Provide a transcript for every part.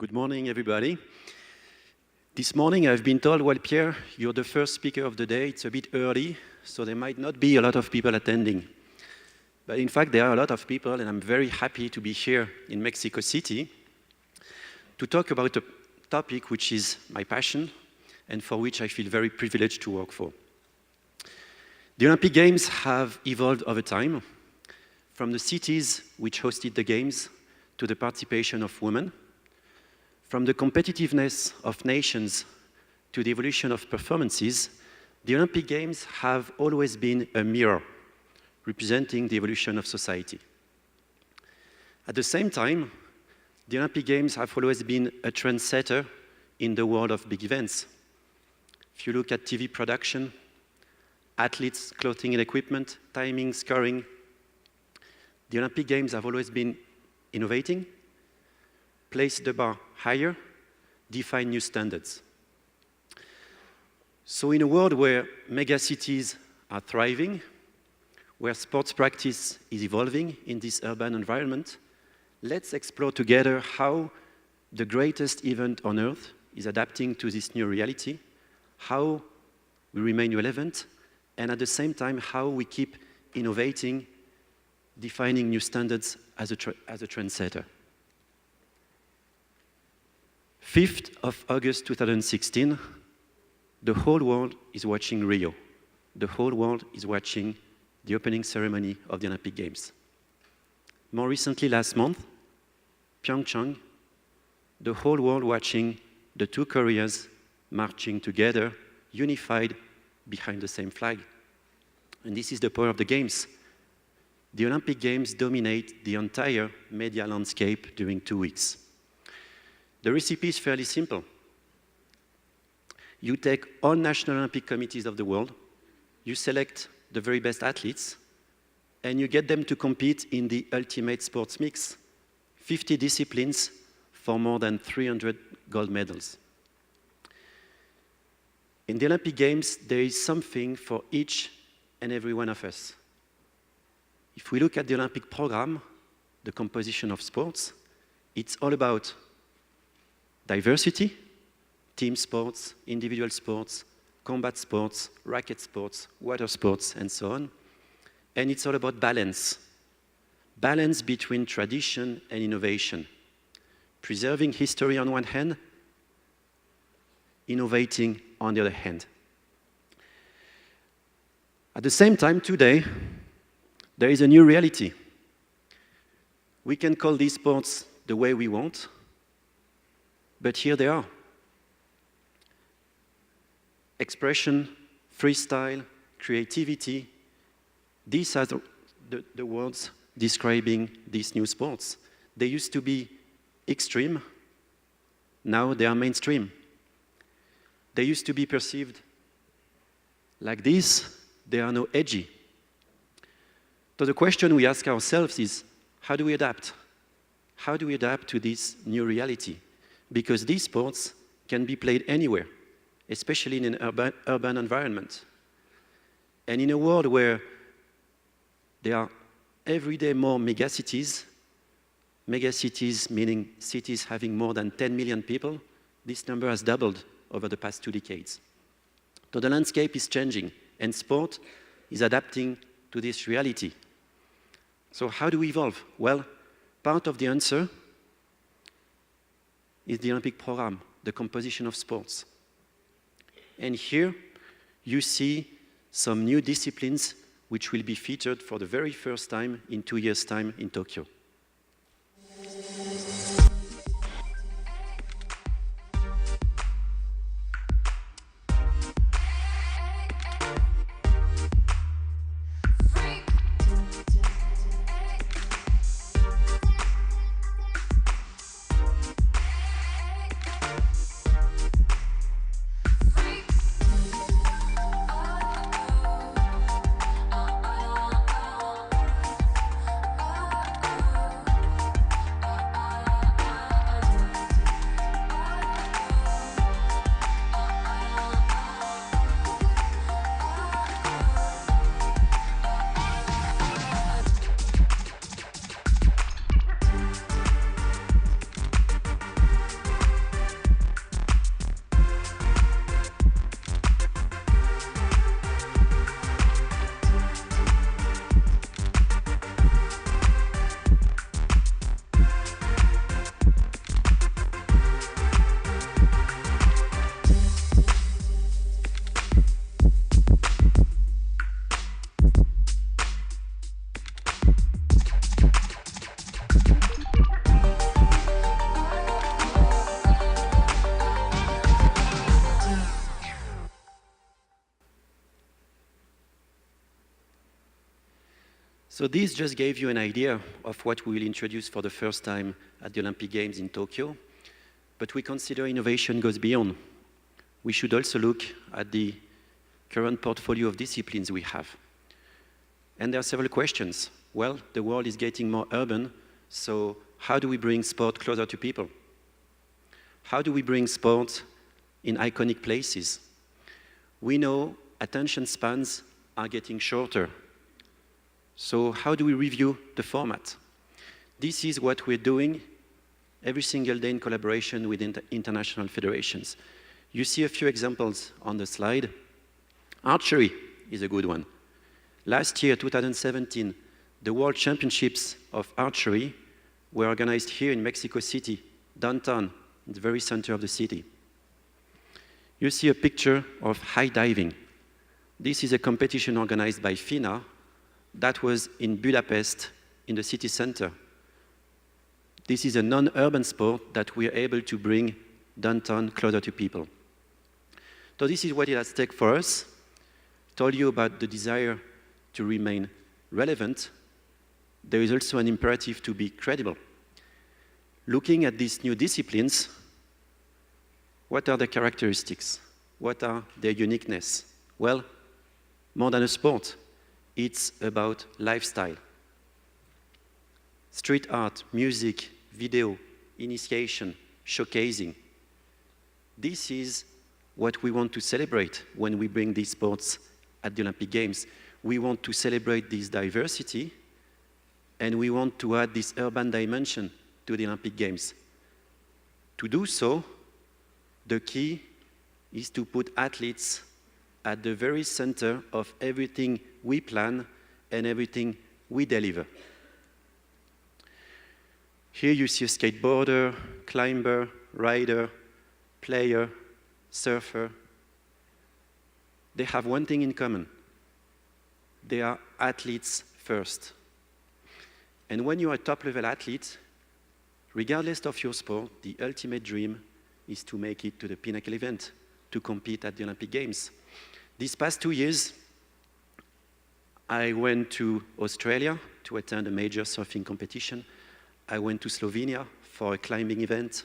Good morning, everybody. This morning I've been told, well, Pierre, you're the first speaker of the day. It's a bit early, so there might not be a lot of people attending. But in fact, there are a lot of people, and I'm very happy to be here in Mexico City to talk about a topic which is my passion and for which I feel very privileged to work for. The Olympic Games have evolved over time, from the cities which hosted the Games to the participation of women, from the competitiveness of nations to the evolution of performances. The Olympic Games have always been a mirror representing the evolution of society. At the same time, the Olympic Games have always been a trendsetter in the world of big events. If you look at TV production, athletes, clothing and equipment, timing, scoring, the Olympic Games have always been innovating, placed the bar higher, define new standards. So in a world where megacities are thriving, where sports practice is evolving in this urban environment, let's explore together how the greatest event on earth is adapting to this new reality, how we remain relevant, and at the same time, how we keep innovating, defining new standards as a trendsetter. 5th of August 2016, the whole world is watching Rio. The whole world is watching the opening ceremony of the Olympic Games. More recently, last month, Pyeongchang, the whole world watching the two Koreas marching together, unified behind the same flag. And this is the power of the Games. The Olympic Games dominate the entire media landscape during 2 weeks. The recipe is fairly simple. You take all national Olympic committees of the world, you select the very best athletes, and you get them to compete in the ultimate sports mix, 50 disciplines for more than 300 gold medals. In the Olympic Games, there is something for each and every one of us. If we look at the Olympic program, the composition of sports, it's all about diversity, team sports, individual sports, combat sports, racket sports, water sports, and so on. And it's all about balance. Balance between tradition and innovation. Preserving history on one hand, innovating on the other hand. At the same time, today, there is a new reality. We can call these sports the way we want, but here they are. Expression, freestyle, creativity, these are the words describing these new sports. They used to be extreme, now they are mainstream. They used to be perceived like this, they are now edgy. So the question we ask ourselves is, how do we adapt? How do we adapt to this new reality? Because these sports can be played anywhere, especially in an urban environment. And in a world where there are every day more megacities meaning cities having more than 10 million people, this number has doubled over the past 2 decades. So the landscape is changing, and sport is adapting to this reality. So how do we evolve? Well, part of the answer is the Olympic program, the composition of sports. And here you see some new disciplines which will be featured for the very first time in 2 years' time in Tokyo. So this just gave you an idea of what we will introduce for the first time at the Olympic Games in Tokyo. But we consider innovation goes beyond. We should also look at the current portfolio of disciplines we have. And there are several questions. Well, the world is getting more urban, so how do we bring sport closer to people? How do we bring sport in iconic places? We know attention spans are getting shorter. So how do we review the format? This is what we're doing every single day in collaboration with international federations. You see a few examples on the slide. Archery is a good one. Last year, 2017, the World Championships of Archery were organized here in Mexico City, downtown, in the very center of the city. You see a picture of high diving. This is a competition organized by FINA that was in Budapest, in the city center. This is a non-urban sport that we are able to bring downtown closer to people. So this is what it has at stake for us. Told you about the desire to remain relevant. There is also an imperative to be credible. Looking at these new disciplines, what are the characteristics? What are their uniqueness? Well, more than a sport, it's about lifestyle. Street art, music, video, initiation, showcasing. This is what we want to celebrate when we bring these sports at the Olympic Games. We want to celebrate this diversity, and we want to add this urban dimension to the Olympic Games. To do so, the key is to put athletes at the very center of everything we plan and everything we deliver. Here you see a skateboarder, climber, rider, player, surfer. They have one thing in common. They are athletes first. And when you are a top-level athlete, regardless of your sport, the ultimate dream is to make it to the pinnacle event, to compete at the Olympic Games. These past 2 years, I went to Australia to attend a major surfing competition. I went to Slovenia for a climbing event.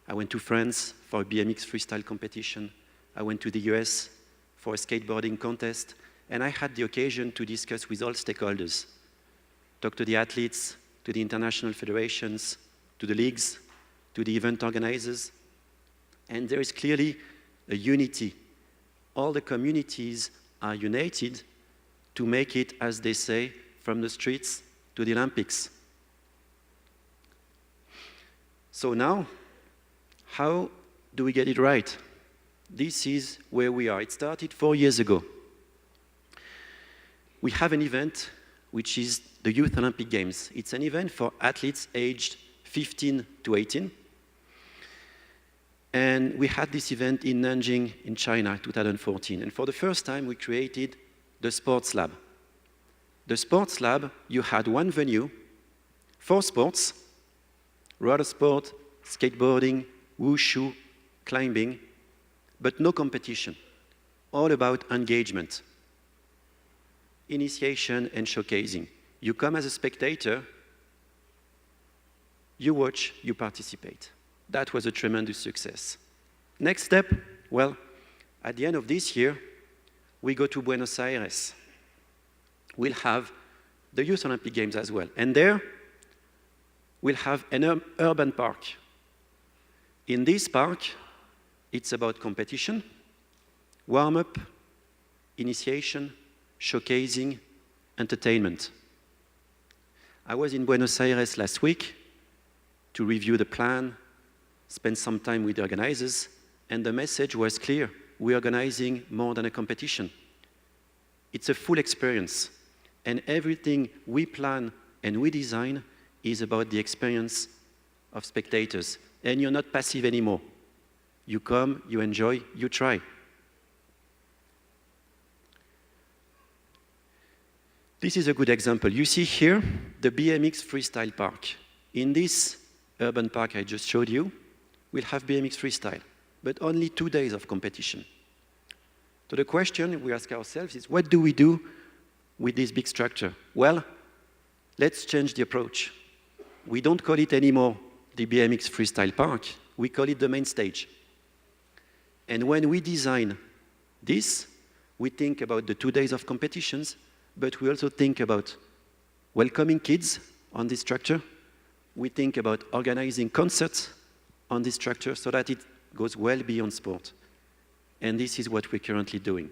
I went to France for a BMX Freestyle competition. I went to the US for a skateboarding contest. And I had the occasion to discuss with all stakeholders, talk to the athletes, to the international federations, to the leagues, to the event organizers. And there is clearly a unity. All the communities are united to make it, as they say, from the streets to the Olympics. So now, how do we get it right? This is where we are. It started 4 years ago. We have an event which is the Youth Olympic Games. It's an event for athletes aged 15 to 18. And we had this event in Nanjing in China, 2014. And for the first time, we created the Sports Lab. The Sports Lab, you had one venue, 4 sports, roller sport, skateboarding, wushu, climbing, but no competition. All about engagement, initiation and showcasing. You come as a spectator, you watch, you participate. That was a tremendous success. Next step, well, at the end of this year, we go to Buenos Aires. We'll have the Youth Olympic Games as well. And there, we'll have an urban park. In this park, it's about competition, warm-up, initiation, showcasing, entertainment. I was in Buenos Aires last week to review the plan, spend some time with the organizers, and the message was clear. We're organizing more than a competition. It's a full experience, and everything we plan and we design is about the experience of spectators. And you're not passive anymore. You come, you enjoy, you try. This is a good example. You see here the BMX Freestyle Park. In this urban park I just showed you, we'll have BMX Freestyle, but only 2 days of competition. So the question we ask ourselves is, what do we do with this big structure? Well, let's change the approach. We don't call it anymore the BMX Freestyle Park, we call it the main stage. And when we design this, we think about the 2 days of competitions, but we also think about welcoming kids on this structure. We think about organizing concerts on this structure so that it goes well beyond sport. And this is what we're currently doing.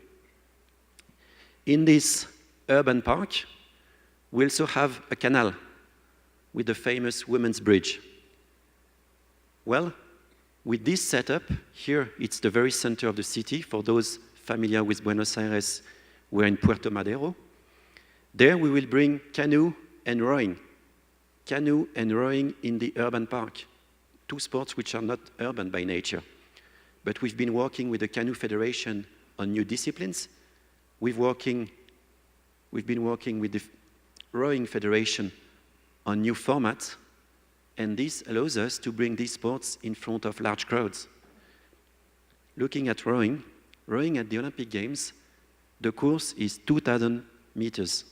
In this urban park, we also have a canal with the famous Women's Bridge. Well, with this setup, here it's the very center of the city. For those familiar with Buenos Aires, we're in Puerto Madero. There we will bring canoe and rowing. Canoe and rowing in the urban park. Two sports which are not urban by nature. But we've been working with the Canoe Federation on new disciplines. We've been working with the Rowing Federation on new formats, and this allows us to bring these sports in front of large crowds. Looking at rowing at the Olympic Games, the course is 2,000 meters.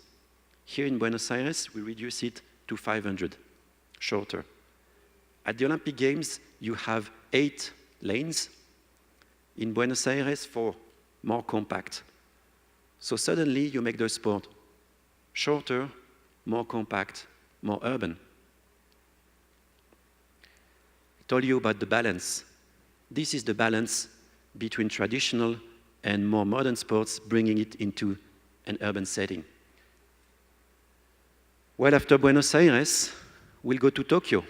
Here in Buenos Aires, we reduce it to 500, shorter. At the Olympic Games, you have 8 lanes. In Buenos Aires, 4, more compact. So suddenly, you make the sport shorter, more compact, more urban. I told you about the balance. This is the balance between traditional and more modern sports, bringing it into an urban setting. Well, after Buenos Aires, we'll go to Tokyo.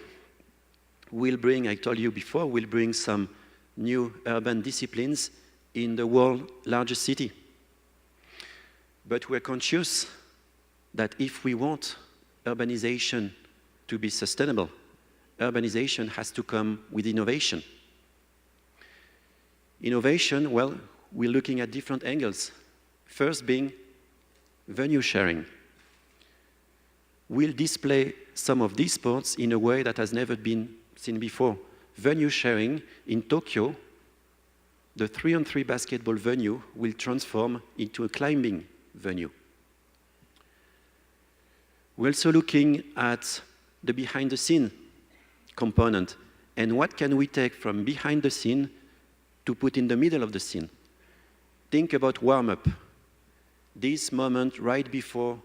We'll bring, I told you before, we'll bring some new urban disciplines in the world's largest city. But we're conscious that if we want urbanization to be sustainable, urbanization has to come with innovation. Innovation, well, we're looking at different angles. First being venue sharing. We'll display some of these sports in a way that has never been seen before. Venue sharing in Tokyo, the 3-on-3 basketball venue will transform into a climbing venue. We're also looking at the behind-the-scene component and what can we take from behind the scene to put in the middle of the scene. Think about warm-up. This moment right before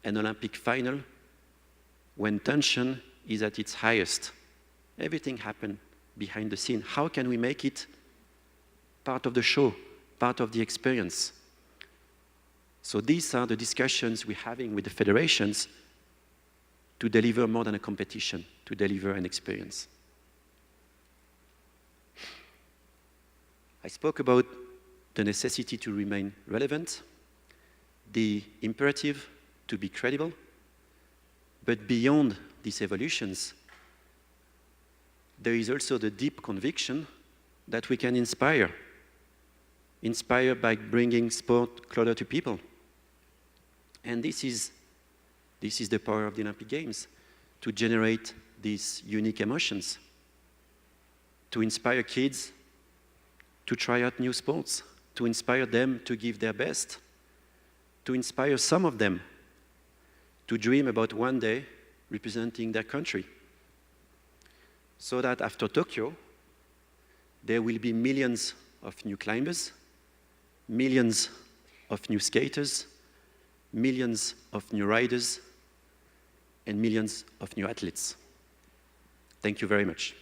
an Olympic final when tension is at its highest. Everything happens behind the scene. How can we make it part of the show, part of the experience? So these are the discussions we're having with the federations to deliver more than a competition, to deliver an experience. I spoke about the necessity to remain relevant, the imperative to be credible, but beyond these evolutions, there is also the deep conviction that we can inspire by bringing sport closer to people. And this is the power of the Olympic Games, to generate these unique emotions, to inspire kids to try out new sports, to inspire them to give their best, to inspire some of them to dream about one day representing their country. So that after Tokyo, there will be millions of new climbers, millions of new skaters, millions of new riders, and millions of new athletes. Thank you very much.